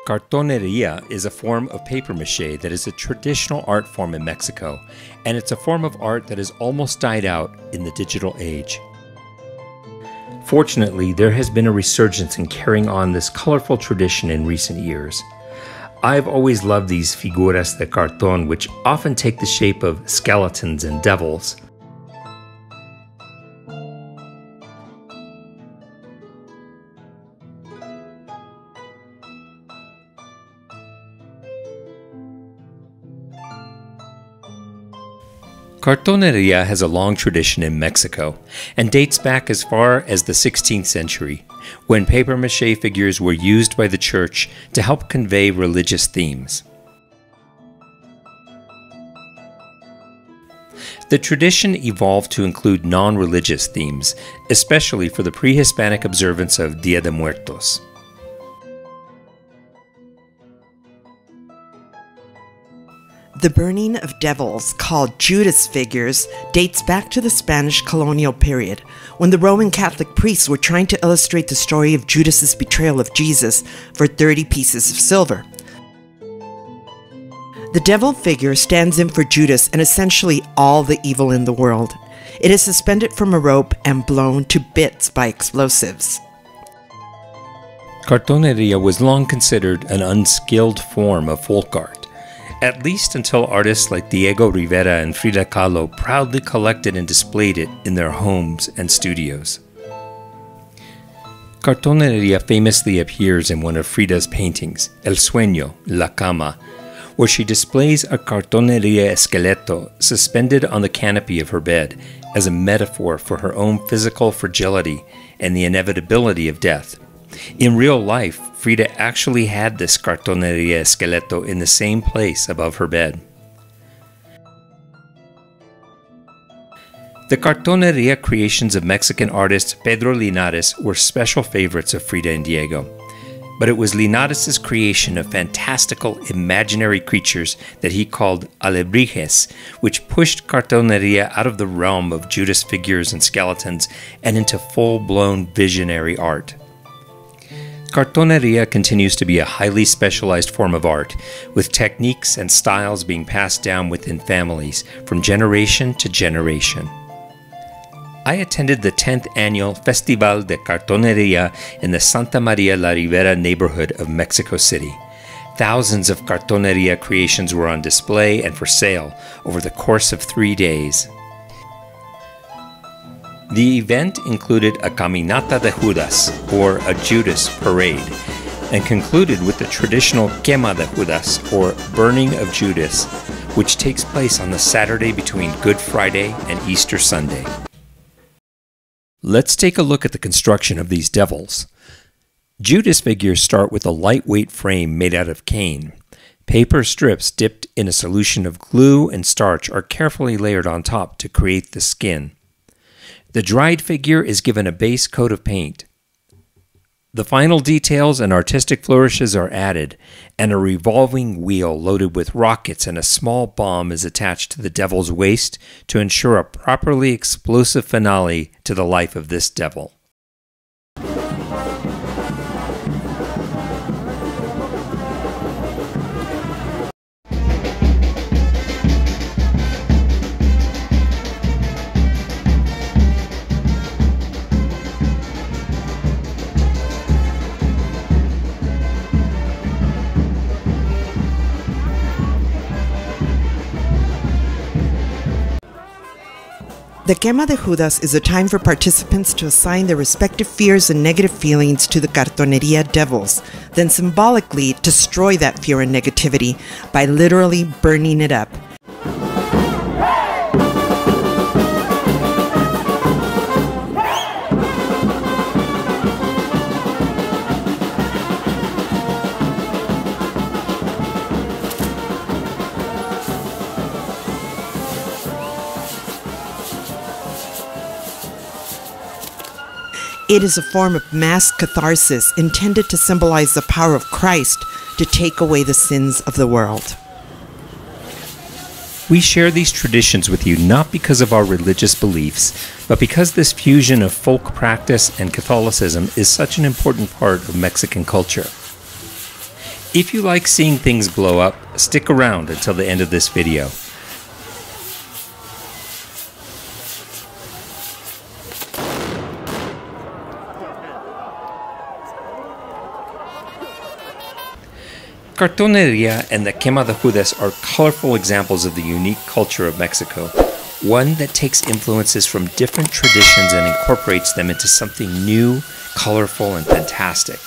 Cartoneria is a form of paper mache that is a traditional art form in Mexico, and it's a form of art that has almost died out in the digital age. Fortunately, there has been a resurgence in carrying on this colorful tradition in recent years. I've always loved these figuras de cartón, which often take the shape of skeletons and devils. Cartoneria has a long tradition in Mexico and dates back as far as the 16th century, when papier-mâché figures were used by the church to help convey religious themes. The tradition evolved to include non-religious themes, especially for the pre-Hispanic observance of Dia de Muertos. The burning of devils, called Judas figures, dates back to the Spanish colonial period, when the Roman Catholic priests were trying to illustrate the story of Judas's betrayal of Jesus for 30 pieces of silver. The devil figure stands in for Judas and essentially all the evil in the world. It is suspended from a rope and blown to bits by explosives. Cartoneria was long considered an unskilled form of folk art, at least until artists like Rivera and Frida Kahlo proudly collected and displayed it in their homes and studios. Cartoneria famously appears in one of Frida's paintings, El Sueno, Cama, where she displays a Cartoneria esqueleto suspended on the canopy of her bed as a metaphor for her own physical fragility and the inevitability of death. In real life, Frida actually had this Cartoneria esqueleto in the same place above her bed. The Cartoneria creations of Mexican artist Pedro Linares were special favorites of Frida and Diego. But it was Linares' creation of fantastical imaginary creatures that he called alebrijes, which pushed Cartoneria out of the realm of Judas figures and skeletons and into full-blown visionary art. Cartoneria continues to be a highly specialized form of art, with techniques and styles being passed down within families from generation to generation. I attended the 10th annual Festival de Cartoneria in the Santa Maria la Rivera neighborhood of Mexico City. Thousands of Cartoneria creations were on display and for sale over the course of 3 days. The event included a Caminata de Judas, or a Judas parade, and concluded with the traditional Quema de Judas, or burning of Judas, which takes place on the Saturday between Good Friday and Easter Sunday. Let's take a look at the construction of these devils. Judas figures start with a lightweight frame made out of cane. Paper strips dipped in a solution of glue and starch are carefully layered on top to create the skin. The dried figure is given a base coat of paint. The final details and artistic flourishes are added, and a revolving wheel loaded with rockets and a small bomb is attached to the devil's waist to ensure a properly explosive finale to the life of this devil. The Quema de Judas is a time for participants to assign their respective fears and negative feelings to the Cartoneria devils, then symbolically destroy that fear and negativity by literally burning it up. It is a form of mass catharsis intended to symbolize the power of Christ to take away the sins of the world. We share these traditions with you not because of our religious beliefs, but because this fusion of folk practice and Catholicism is such an important part of Mexican culture. If you like seeing things blow up, stick around until the end of this video. Cartoneria and the Quema de Judas are colorful examples of the unique culture of Mexico, one that takes influences from different traditions and incorporates them into something new, colorful, and fantastic.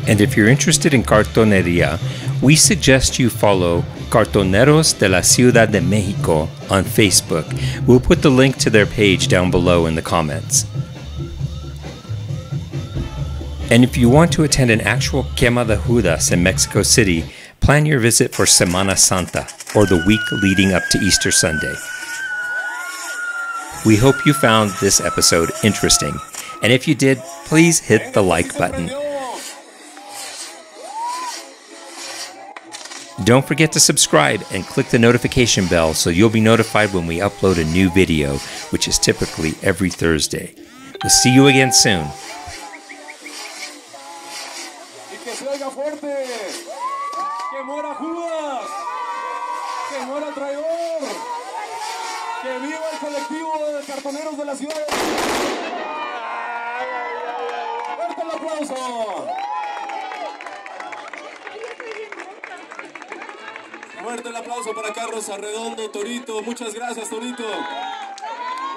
And if you're interested in Cartoneria, we suggest you follow Cartoneros de la Ciudad de Mexico on Facebook. We'll put the link to their page down below in the comments. And if you want to attend an actual Quema de Judas in Mexico City, plan your visit for Semana Santa, or the week leading up to Easter Sunday. We hope you found this episode interesting, and if you did, please hit the like button. Don't forget to subscribe and click the notification bell so you'll be notified when we upload a new video, which is typically every Thursday. We'll see you again soon. Que se oiga fuerte, que muera Judas, que muera el traidor, que viva el colectivo de cartoneros de la ciudad. ¡Fuerte el aplauso! Fuerte el aplauso para Carlos Arredondo, Torito. Muchas gracias, Torito.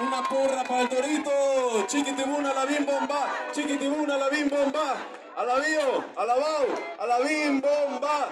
Una porra para el Torito. Chiquitibuna, la bim bomba. Chiquitibuna, la bim bomba. Alabío, alabao, alabim bomba.